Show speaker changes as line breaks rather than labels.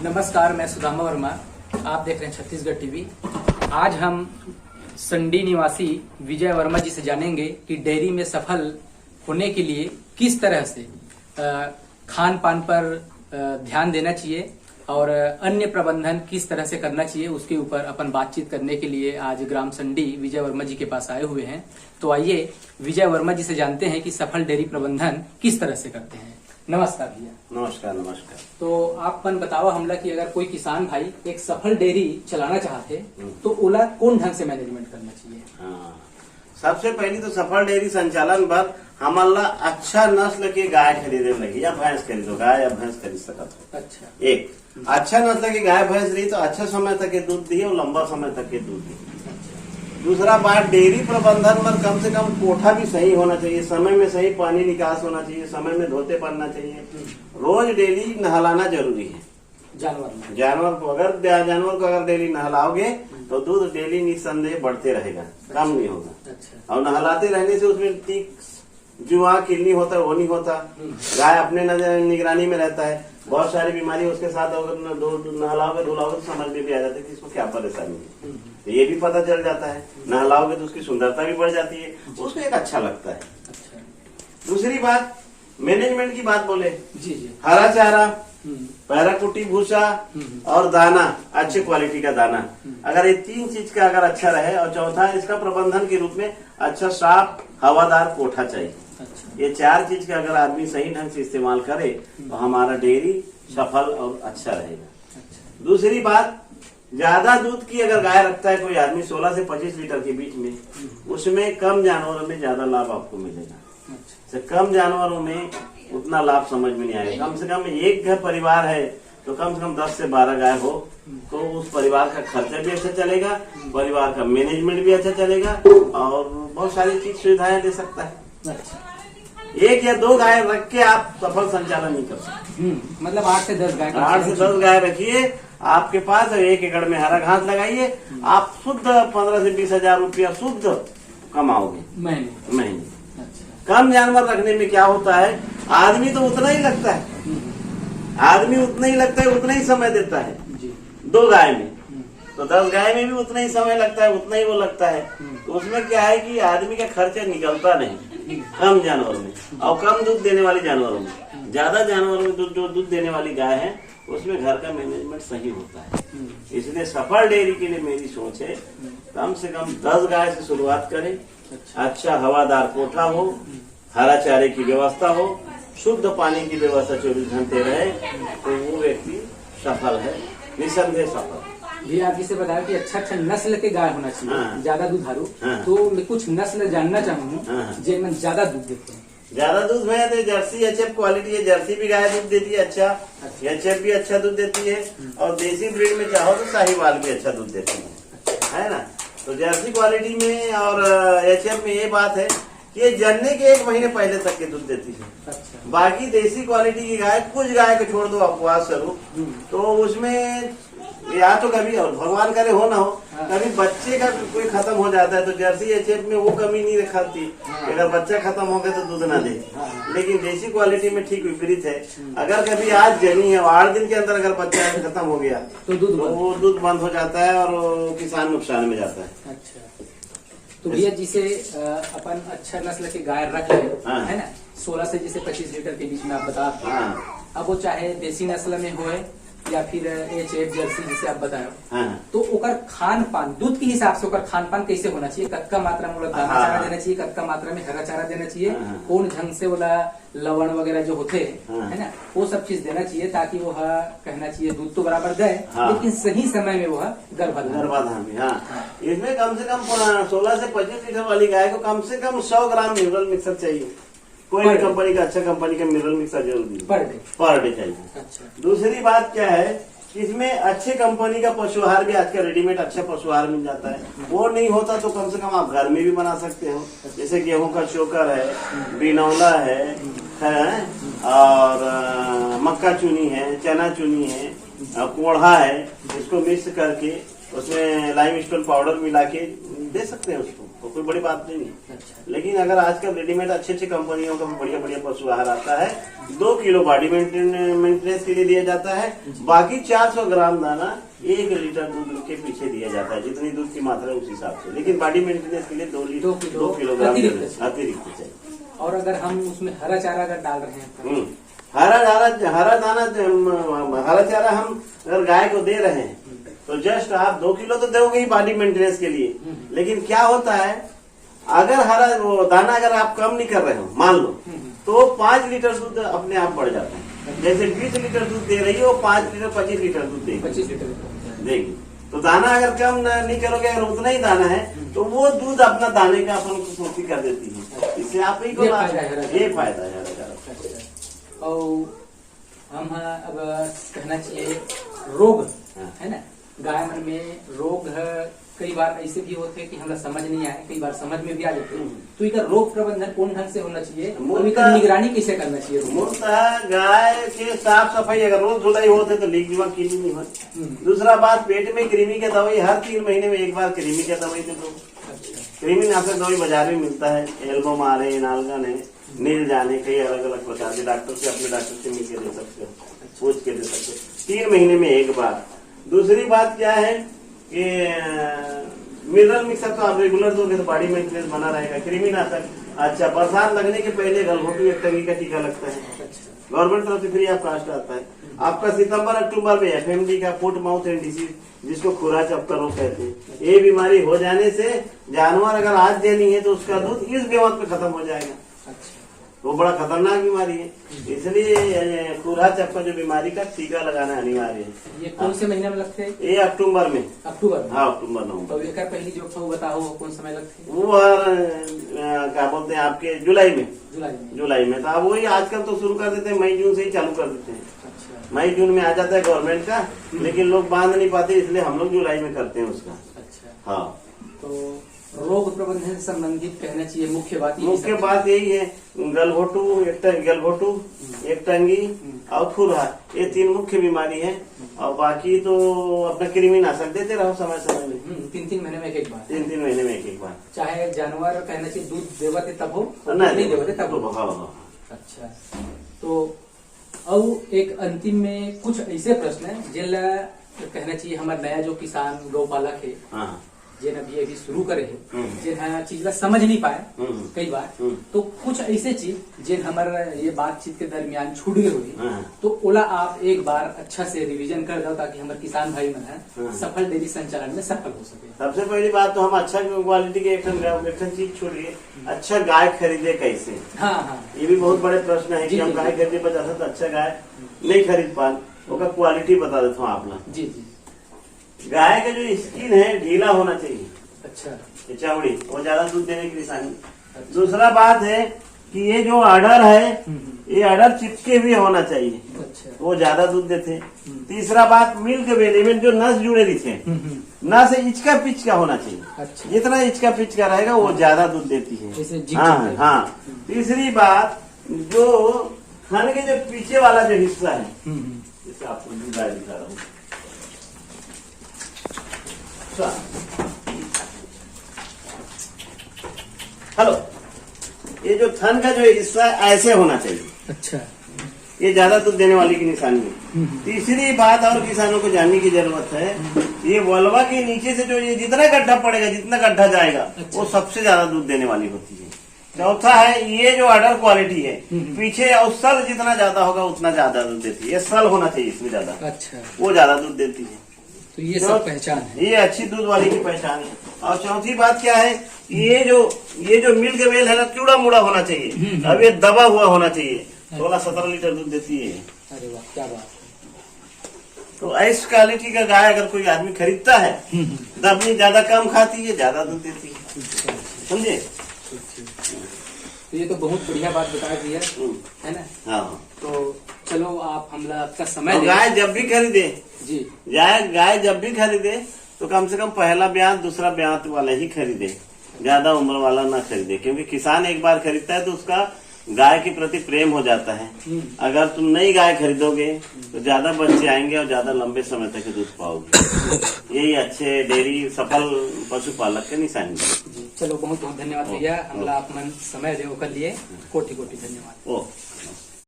नमस्कार, मैं सुदामा वर्मा। आप देख रहे हैं छत्तीसगढ़ टीवी। आज हम संडी निवासी विजय वर्मा जी से जानेंगे कि डेयरी में सफल होने के लिए किस तरह से खान पान पर ध्यान देना चाहिए और अन्य प्रबंधन किस तरह से करना चाहिए, उसके ऊपर अपन बातचीत करने के लिए आज ग्राम संडी विजय वर्मा जी के पास आए हुए हैं। तो आइए विजय वर्मा जी से जानते हैं कि सफल डेयरी प्रबंधन किस तरह से करते हैं। नमस्कार भैया।
नमस्कार। नमस्कार।
तो आप मन बताओ हमला कि अगर कोई किसान भाई एक सफल डेयरी चलाना चाहते तो ओला कौन ढंग से मैनेजमेंट करना चाहिए?
हाँ, सबसे पहली तो सफल डेयरी संचालन पर हमला अच्छा नस्ल के गाय खरीदे लगी या भैंस खरीदो, गाय या भैंस खरीद सकत हो।
अच्छा,
एक अच्छा नस्ल की गाय भैंस रही तो अच्छा समय तक के दूध दिए और लंबा समय तक के दूध दिए। दूसरा बात, डेयरी प्रबंधन में कम से कम कोठा भी सही होना चाहिए, समय में सही पानी निकास होना चाहिए, समय में धोते पड़ना चाहिए, रोज डेली नहलाना जरूरी है जानवर को। अगर जानवर को अगर डेली नहलाओगे तो दूध डेली निस्संदेह बढ़ते रहेगा, कम नहीं होगा।
अच्छा।
और नहलाते रहने से उसमें टीक जुआ किडनी होता है वो नहीं होता, गाय अपने निगरानी में रहता है। बहुत सारी बीमारी उसके साथ अगर नहलाओगे धुलाओगे तो समझ में भी आ जाता है कि इसको क्या परेशानी है, तो ये भी पता चल जाता है। नहलाओगे तो उसकी सुंदरता भी बढ़ जाती है, उसको एक अच्छा लगता है।
अच्छा।
दूसरी बात, मैनेजमेंट की बात बोले,
जी।
हरा चारा, पैरा कुटी, भूसा और दाना, अच्छे क्वालिटी का दाना, अगर ये तीन चीज का अगर अच्छा रहे। और चौथा, इसका प्रबंधन के रूप में अच्छा साफ हवादार कोठा चाहिए।
अच्छा।
ये चार चीज का अगर आदमी सही ढंग से इस्तेमाल करे तो हमारा डेयरी सफल और अच्छा रहेगा।
अच्छा।
दूसरी बात, ज्यादा दूध की अगर गाय रखता है कोई आदमी 16 से 25 लीटर के बीच में, उसमें कम जानवरों में ज्यादा लाभ आपको मिलेगा।
अच्छा।
कम जानवरों में उतना लाभ समझ में नहीं आएगा। कम से कम एक घर परिवार है तो कम से कम 10 से 12 गाय हो तो उस परिवार का खर्चा भी अच्छा चलेगा, परिवार का मैनेजमेंट भी अच्छा चलेगा और बहुत सारी चीज सुविधाएं दे सकता है।
अच्छा।
एक या दो गाय रख के आप सफल संचालन नहीं कर सकते।
मतलब 8 से 10 गाय।
8 से 10 गाय रखिए आपके पास, 1 एकड़ में हरा घास लगाइए, आप शुद्ध 15 से 20 हजार रुपया शुद्ध कमाओगे महीने।
अच्छा।
कम जानवर रखने में क्या होता है, आदमी तो उतना ही लगता है, उतना ही समय देता है।
जी।
2 गाय में तो 10 गाय में भी उतना ही समय लगता है, उतना ही वो लगता है। तो उसमें क्या है कि आदमी का खर्चा निकलता नहीं कम जानवरों में और कम दूध देने वाले जानवरों में। ज्यादा जानवरों में जो दूध देने वाली गाय है उसमें घर का मैनेजमेंट सही होता है। इसलिए सफल डेयरी के लिए मेरी सोच है कम से कम 10 गाय से शुरुआत करें। अच्छा हवादार कोठा हो, हरा चारे की व्यवस्था हो, शुद्ध पानी की व्यवस्था 24 घंटे रहे तो वो व्यक्ति सफल है, निसंदेह सफल।
भी आप जिसे बताया कि अच्छा नस्ल के गाय होना चाहिए।
हाँ।
ज्यादा दुधारू।
हाँ।
तो मैं कुछ नस्ल जानना चाहूंगा।
हाँ।
जिनमें ज्यादा दूध देते हैं।
ज्यादा दूध में तो जर्सी एचएफ क्वालिटी है, जर्सी भी गाय दूध देती है अच्छा, एचएफ भी अच्छा दूध देती है और देसी ब्रीड में चाहो तो साहिवाल भी अच्छा दूध देती है ना। तो जर्सी क्वालिटी में और एचएफ में ये बात है कि ये जनने के 1 महीने पहले तक के दूध देती है।
अच्छा।
बाकी देसी क्वालिटी की गाय, कुछ गाय को छोड़ दो अपवाद स्वरूप, तो उसमें या तो कभी, और भगवान करे हो ना हो, कभी बच्चे का कोई खत्म हो जाता है तो जर्सी एचएफ में वो कमी नहीं रखती, अगर बच्चा खत्म हो गया तो दूध ना दे। लेकिन देसी क्वालिटी में ठीक विपरीत है, अगर कभी आज जनी है 8 दिन के अंदर अगर बच्चा खत्म हो गया तो वो दूध बंद हो जाता है और किसान नुकसान में जाता है।
अच्छा। तो भैया जिसे अपन अच्छा नस्ल के गाय रख ले, है ना, 16 से जिसे 25 लीटर के बीच में आप बता, अब वो चाहे देसी नस्ल में हो या फिर एचएफ जर्सी जिसे आप बताए, तो ओकर खान पान दूध के हिसाब से ओकर खान पान कैसे होना चाहिए? कतका मात्रा में दाना चारा देना चाहिए, कतका मात्रा में हरा चारा देना चाहिए, कौन ढंग से वाला लवण वगैरह जो होते है ना वो सब चीज देना चाहिए ताकि वो कहना चाहिए दूध तो बराबर दे, लेकिन सही समय में वो
गर्भाधान में। इसमें कम से कम 16 से 25 लीटर वाली गाय को कम से कम 100 ग्राम मिनरल मिक्सर चाहिए। कोई भी कंपनी का, अच्छा कंपनी का मिनरल मिक्सर जरूरी पर डे चाहिए। अच्छा। दूसरी बात क्या है कि इसमें अच्छे कंपनी का पशु आहार भी आजकल रेडीमेड अच्छा पशु आहार मिल जाता है, वो नहीं होता तो कम से कम आप घर में भी बना सकते हो। जैसे गेहूं का चोकर है, बिनौला है और मक्का चूनी है, चना चूनी है, कोढ़ा है, इसको मिक्स करके उसमें लाइम स्टोन पाउडर मिला के दे सकते हैं उसको। वो कोई बड़ी बात नहीं है।
अच्छा।
लेकिन अगर आजकल रेडीमेड अच्छी अच्छी कंपनियों का बढ़िया बढ़िया पशु आहार आता है, 2 किलो बॉडी मेंटेनेंस के लिए दिया जाता है, बाकी 400 ग्राम दाना 1 लीटर दूध के पीछे दिया जाता है, जितनी दूध की मात्रा उस हिसाब से। लेकिन बॉडी मेंटेनेंस के लिए 2 किलोग्राम अतिरिक्त चाहिए।
और अगर हम उसमें हरा चारा अगर डाल रहे हैं तो?
हरा दाना हरा चारा हम अगर गाय को दे रहे हैं तो जस्ट आप 2 किलो तो दोगे ही बॉडी मेंटेनेंस के लिए। लेकिन क्या होता है, अगर हरा वो दाना अगर आप कम नहीं कर रहे हो मान लो, तो 5 लीटर दूध अपने आप बढ़ जाता है। जैसे 20 लीटर दूध दे रही हो, 5 लीटर 25 लीटर दूध देगी।
25 लीटर
देगी। तो दाना अगर कम नहीं करोगे, अगर उतना ही दाना है तो वो दूध अपना दाने का अपन को पूर्ति कर देती है। इससे आप ही को ये फायदा है हरा चारा।
और हम अब कहना चाहिए रोग है ना, गाय मन में रोग कई बार ऐसे भी होते हैं कि हमें समझ नहीं आए, कई बार समझ में भी आ जाते हैं। तो इनका रोग प्रबंधन कौन ढंग से होना चाहिए और इनका निगरानी कैसे करना चाहिए?
मूलतः गाय के साफ सफाई अगर रोज धुलाई होते तो लीक दिमाग की नहीं होती। दूसरा बात, पेट में कृमि की दवाई हर 3 महीने में एक बार कृमि की दवाई दे दो। कृमि नाशक दवाई बाजार में मिलता है, एल्बो मारे, नालगन है, नील जाने, कई अलग अलग प्रकार के डॉक्टर से अपने डॉक्टर से मिलकर दे सकते हो, पूछ के दे सकते हो, 3 महीने में एक बार। दूसरी बात क्या है कि मिनरल मिक्सर तो आप रेगुलर दोगे तो बॉडी मेंटेनेंस बना रहेगा। कृमिनाशक, अच्छा, बरसात लगने के पहले गलघोटू 1 टंकी का टीका लगता है, गवर्नमेंट तरफ से फ्री ऑफ कास्ट आता है। आपका सितंबर अक्टूबर में FMD का फुट माउथ एंड डिसीज, जिसको खुरा चपका रोग कहते हैं, ये बीमारी हो जाने से जानवर अगर आज देनी है तो उसका दूध इस बेमत पे खत्म हो जाएगा। वो बड़ा खतरनाक बीमारी है, इसलिए खुरा चपका जो बीमारी का टीका लगाना अनिवार्य है।
ये कौन से महीने में लगते हैं?
ये अक्टूबर में।
अक्टूबर में?
हाँ, अक्टूबर नवंबर।
तो एक पहली जो बताओ कौन समय लगते हैं?
वो क्या बोलते हैं आपके जुलाई में। जुलाई में तो अब वही आजकल तो शुरू कर देते हैं, मई जून से ही चालू कर देते हैं।
अच्छा।
मई जून में आ जाता है गवर्नमेंट का, लेकिन लोग बांध नहीं पाते, इसलिए हम लोग जुलाई में करते हैं उसका।
अच्छा।
हाँ,
तो रोग प्रबंधन से संबंधित कहना चाहिए मुख्य बात
यही है, गलघोटू, एक टंगी और खुरा, ये 3 मुख्य बीमारी है। और बाकी तो अपना कृमिनाशक देते रहो समय समय में।
3-3 महीने में एक बार।
3-3 महीने में एक बार।
चाहे जानवर कहना चाहिए दूध देवते तब हो,
नहीं
देवते तब हो।
हाँ।
अच्छा, तो अब एक अंतिम में कुछ ऐसे प्रश्न है जिला कहना चाहिए हमारे नया जो किसान गौपालक है,
हाँ,
जिन अभी शुरू करे है, जिन चीज ला समझ नहीं पाए कई बार, तो कुछ ऐसे चीज जिन हमारे ये बातचीत के दरमियान छूट गए हुई, तो ओला आप एक बार अच्छा से रिवीजन कर दो ताकि हमारे किसान भाई मन है सफल डेयरी संचालन में सफल हो सके। सबसे
पहली बात तो हम अच्छा क्वालिटी के एक चीज छोड़िए, अच्छा गाय खरीदे कैसे।
हाँ,
ये भी बहुत बड़े प्रश्न है कि हम गाय खरीदे 50 तो अच्छा गाय नहीं खरीद पाए, उसका क्वालिटी बता देता हूँ आप।
जी।
गाय का जो स्किन है ढीला होना चाहिए।
अच्छा।
चमड़ी वो ज्यादा दूध देने की निशानी। अच्छा। दूसरा बात है कि ये जो अडर है, ये अडर चिपके हुए होना चाहिए।
अच्छा।
वो ज्यादा दूध देते। तीसरा बात, मिल्क बेली में जो नस जुड़े रहते हैं, नस इचका पिचका होना चाहिए।
अच्छा।
जितना इचका पिचका रहेगा वो ज्यादा दूध देती है। हाँ। तीसरी बात, जो खाने के जो पीछे वाला जो हिस्सा है, जिसे आपको गाय दिखा रहा हूँ, हेलो, ये जो थन का जो हिस्सा है ऐसे होना चाहिए।
अच्छा।
ये ज्यादा दूध देने वाली की निशानी है। तीसरी बात और किसानों को जानने की जरूरत है, ये वलवा के नीचे से जो ये जितना गड्ढा पड़ेगा, जितना गड्ढा जाएगा, अच्छा, वो सबसे ज्यादा दूध देने वाली होती है। चौथा है, ये जो अडर क्वालिटी है, पीछे और सल जितना ज्यादा होगा उतना ज्यादा दूध देती है। ये सल होना चाहिए इसमें ज्यादा। अच्छा। वो ज्यादा दूध देती है।
तो ये सब पहचान है, ये
अच्छी दूध वाली की पहचान है। और चौथी बात क्या है, ये जो मिल्क वेल है ना, चूड़ा मुड़ा होना चाहिए। अब ये दबा हुआ होना चाहिए। 16-17 लीटर दूध देती है।
अरे वाह, क्या बात है।
तो ऐसी क्वालिटी का गाय अगर कोई आदमी खरीदता है, दबनी ज्यादा कम खाती है, ज्यादा दूध देती है। समझे?
तो ये तो बहुत बढ़िया बात बता दी है ना।
हाँ।
तो चलो आप हमला आपका समय
गाय जब भी खरीदे
जी,
गाय जब भी खरीदे तो कम से कम पहला ब्याज दूसरा ब्याज वाला ही खरीदे, ज्यादा उम्र वाला ना खरीदे। क्योंकि किसान एक बार खरीदता है तो उसका गाय के प्रति प्रेम हो जाता है। अगर तुम नई गाय खरीदोगे तो ज्यादा बच्चे आएंगे और ज्यादा लंबे समय तक दूध पाओगे। यही अच्छे डेयरी सफल पशुपालक के निशानी है।
चलो बहुत बहुत धन्यवाद भैया, हमला अपन समय देव कर लिए, कोटि कोटि धन्यवाद।
ओ